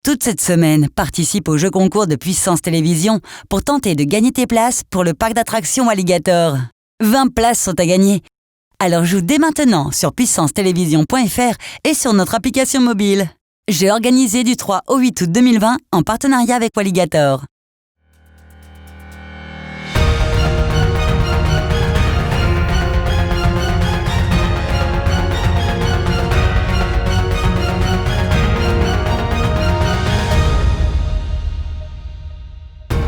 Toute cette semaine, participe au jeu concours de Puissance Télévisions pour tenter de gagner tes places pour le parc d'attractions Alligator. 20 places sont à gagner. Alors joue dès maintenant sur puissancetélévision.fr et sur notre application mobile. Jeu organisé du 3 au 8 août 2020 en partenariat avec Alligator.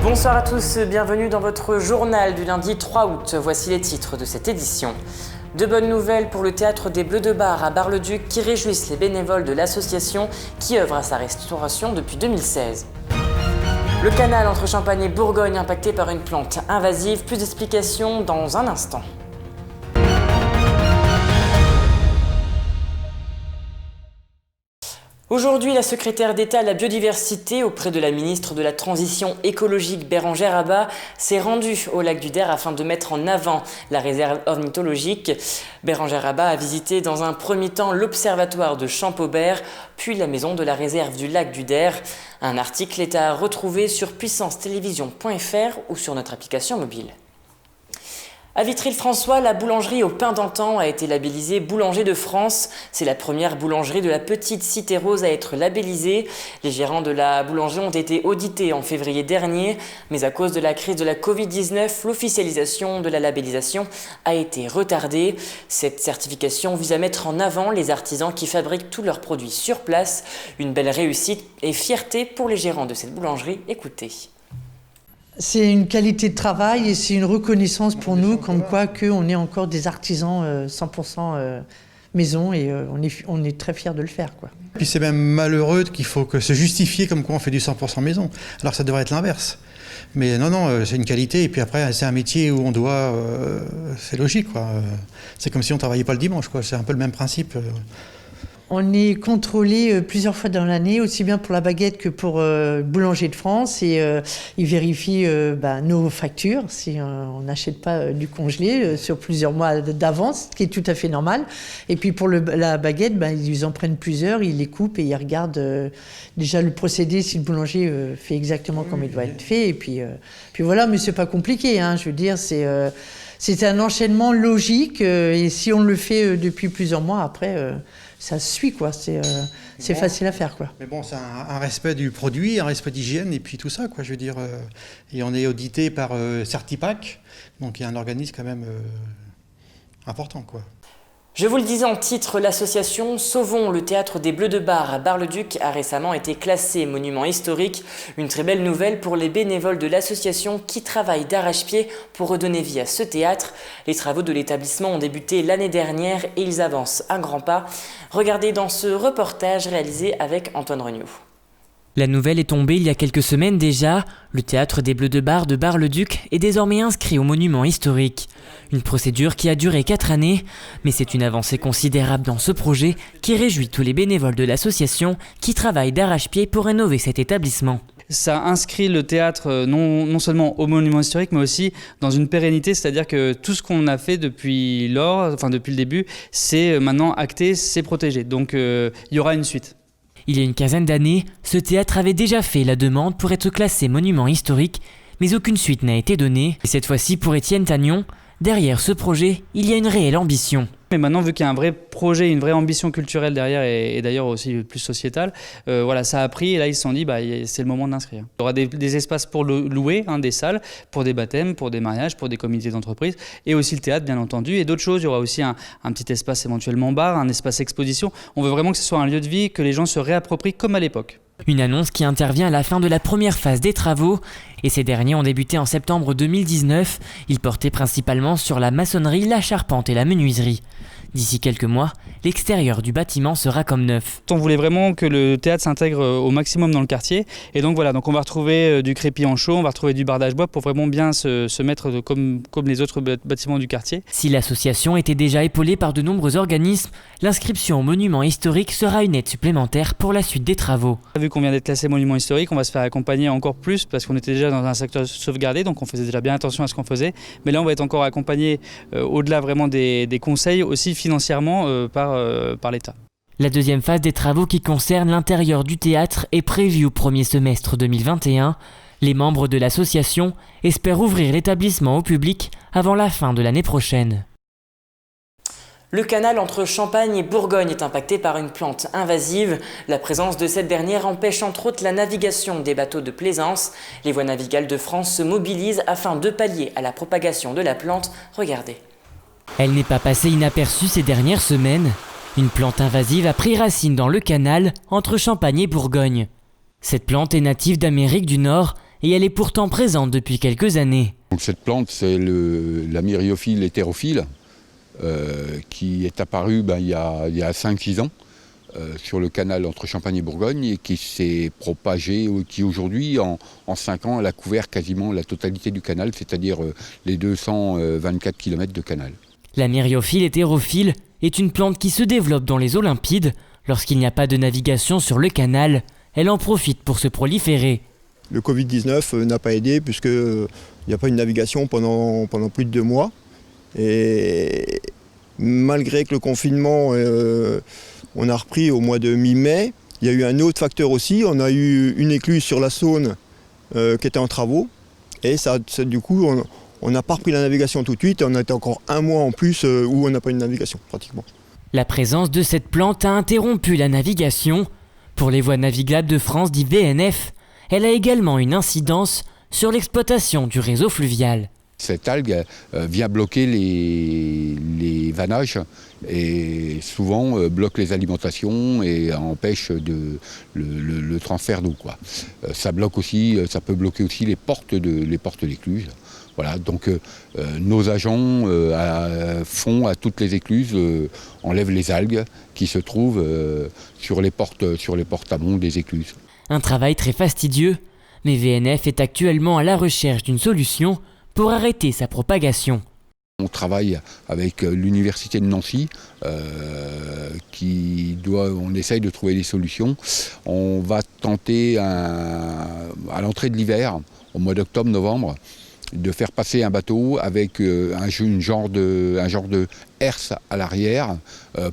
Bonsoir à tous, bienvenue dans votre journal du lundi 3 août. Voici les titres de cette édition. De bonnes nouvelles pour le théâtre des Bleus de Bar à Bar-le-Duc qui réjouissent les bénévoles de l'association qui œuvre à sa restauration depuis 2016. Le canal entre Champagne et Bourgogne impacté par une plante invasive, plus d'explications dans un instant. Aujourd'hui, la secrétaire d'État à la biodiversité auprès de la ministre de la Transition écologique Bérengère Abba s'est rendue au lac du Der afin de mettre en avant la réserve ornithologique. Bérengère Abba a visité dans un premier temps l'observatoire de Champaubert, puis la maison de la réserve du lac du Der. Un article est à retrouver sur puissancetélévision.fr ou sur notre application mobile. À Vitry-le-François, la boulangerie au pain d'antan a été labellisée Boulanger de France. C'est la première boulangerie de la petite cité rose à être labellisée. Les gérants de la boulangerie ont été audités en février dernier, mais à cause de la crise de la Covid-19, l'officialisation de la labellisation a été retardée. Cette certification vise à mettre en avant les artisans qui fabriquent tous leurs produits sur place. Une belle réussite et fierté pour les gérants de cette boulangerie. Écoutez. C'est une qualité de travail et c'est une reconnaissance pour nous, comme quoi qu'on est encore des artisans 100% maison et on est très fiers de le faire, quoi. Puis c'est même malheureux qu'il faut que se justifier comme quoi on fait du 100% maison, alors que ça devrait être l'inverse. Mais non, c'est une qualité et puis après c'est un métier où on doit, c'est logique, quoi. C'est comme si on travaillait pas le dimanche, quoi. C'est un peu le même principe. On est contrôlé plusieurs fois dans l'année, aussi bien pour la baguette que pour Boulanger de France. Et ils vérifient nos factures, si on n'achète pas du congelé sur plusieurs mois d'avance, ce qui est tout à fait normal. Et puis pour la baguette, ils en prennent plusieurs, ils les coupent et ils regardent déjà le procédé, si le boulanger fait exactement comme il doit être fait. Et puis voilà, mais c'est pas compliqué, hein, je veux dire, c'est un enchaînement logique. Et si on le fait depuis plusieurs mois, après... ça se suit, quoi. C'est bon, facile à faire, quoi. Mais bon, c'est un respect du produit, un respect d'hygiène et puis tout ça, quoi. Je veux dire, et on est audité par Certipac, donc il y a un organisme quand même important, quoi. Je vous le disais en titre, l'association Sauvons le théâtre des Bleus de Bar à Bar-le-Duc a récemment été classé monument historique. Une très belle nouvelle pour les bénévoles de l'association qui travaillent d'arrache-pied pour redonner vie à ce théâtre. Les travaux de l'établissement ont débuté l'année dernière et ils avancent à grands pas. Regardez dans ce reportage réalisé avec Antoine Regnault. La nouvelle est tombée il y a quelques semaines déjà. Le théâtre des Bleus de Bar de Bar-le-Duc est désormais inscrit au monument historique. Une procédure qui a duré 4 années, mais c'est une avancée considérable dans ce projet qui réjouit tous les bénévoles de l'association qui travaillent d'arrache-pied pour rénover cet établissement. Ça inscrit le théâtre non seulement au monument historique, mais aussi dans une pérennité, c'est-à-dire que tout ce qu'on a fait depuis le début, c'est maintenant acté, c'est protégé. Donc il y aura une suite. Il y a une quinzaine d'années, ce théâtre avait déjà fait la demande pour être classé monument historique, mais aucune suite n'a été donnée. Et cette fois-ci pour Étienne Tagnon, derrière ce projet, il y a une réelle ambition. Mais maintenant, vu qu'il y a un vrai projet, une vraie ambition culturelle derrière et d'ailleurs aussi plus sociétale, ça a pris et là ils se sont dit c'est le moment d'inscrire. Il y aura des espaces pour louer, des salles, pour des baptêmes, pour des mariages, pour des comités d'entreprise et aussi le théâtre bien entendu et d'autres choses. Il y aura aussi un petit espace éventuellement bar, un espace exposition. On veut vraiment que ce soit un lieu de vie que les gens se réapproprient comme à l'époque. Une annonce qui intervient à la fin de la première phase des travaux et ces derniers ont débuté en septembre 2019. Ils portaient principalement sur la maçonnerie, la charpente et la menuiserie. D'ici quelques mois, l'extérieur du bâtiment sera comme neuf. On voulait vraiment que le théâtre s'intègre au maximum dans le quartier. Et donc voilà, on va retrouver du crépi en chaux, on va retrouver du bardage bois pour vraiment bien se mettre comme les autres bâtiments du quartier. Si l'association était déjà épaulée par de nombreux organismes, l'inscription au monument historique sera une aide supplémentaire pour la suite des travaux. Vu qu'on vient d'être classé monument historique, on va se faire accompagner encore plus parce qu'on était déjà dans un secteur sauvegardé, donc on faisait déjà bien attention à ce qu'on faisait. Mais là, on va être encore accompagné au-delà vraiment des conseils, aussi financièrement par l'État. La deuxième phase des travaux qui concernent l'intérieur du théâtre est prévue au premier semestre 2021. Les membres de l'association espèrent ouvrir l'établissement au public avant la fin de l'année prochaine. Le canal entre Champagne et Bourgogne est impacté par une plante invasive. La présence de cette dernière empêche entre autres la navigation des bateaux de plaisance. Les voies navigales de France se mobilisent afin de pallier à la propagation de la plante. Regardez. Elle n'est pas passée inaperçue ces dernières semaines. Une plante invasive a pris racine dans le canal entre Champagne et Bourgogne. Cette plante est native d'Amérique du Nord et elle est pourtant présente depuis quelques années. Donc cette plante, c'est la myriophylle hétérophile qui est apparue il y a 5-6 ans sur le canal entre Champagne et Bourgogne et qui s'est propagée, qui aujourd'hui, en 5 ans, elle a couvert quasiment la totalité du canal, c'est-à-dire les 224 km de canal. La myriophylle hétérophile est une plante qui se développe dans les eaux limpides. Lorsqu'il n'y a pas de navigation sur le canal, elle en profite pour se proliférer. Le Covid-19 n'a pas aidé puisqu'il n'y a pas une navigation pendant plus de 2 mois. Et malgré que le confinement, on a repris au mois de mi-mai, il y a eu un autre facteur aussi. On a eu une écluse sur la Saône qui était en travaux. Et ça, du coup, on n'a pas repris la navigation tout de suite. On a été encore 1 mois en plus où on n'a pas eu de navigation pratiquement. La présence de cette plante a interrompu la navigation. Pour les voies navigables de France, dit VNF, elle a également une incidence sur l'exploitation du réseau fluvial. Cette algue vient bloquer les vannages et souvent bloque les alimentations et empêche le transfert d'eau. Ça peut bloquer aussi les portes d'écluses. Voilà, donc nos agents font à toutes les écluses, enlèvent les algues qui se trouvent sur les portes amont des écluses. Un travail très fastidieux, mais VNF est actuellement à la recherche d'une solution pour arrêter sa propagation. On travaille avec l'université de Nancy, on essaye de trouver des solutions. On va tenter à l'entrée de l'hiver, au mois d'octobre-novembre, de faire passer un bateau avec un genre de herse à l'arrière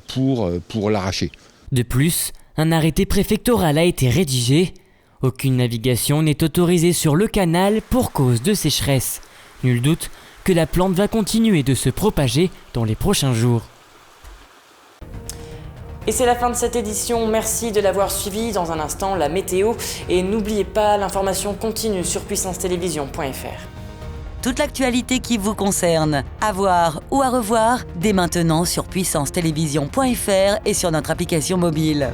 pour l'arracher. De plus, un arrêté préfectoral a été rédigé. Aucune navigation n'est autorisée sur le canal pour cause de sécheresse. Nul doute que la plante va continuer de se propager dans les prochains jours. Et c'est la fin de cette édition, merci de l'avoir suivi. Dans un instant, la météo. Et n'oubliez pas, l'information continue sur puissancetélévision.fr. Toute l'actualité qui vous concerne, à voir ou à revoir, dès maintenant sur puissancetélévision.fr et sur notre application mobile.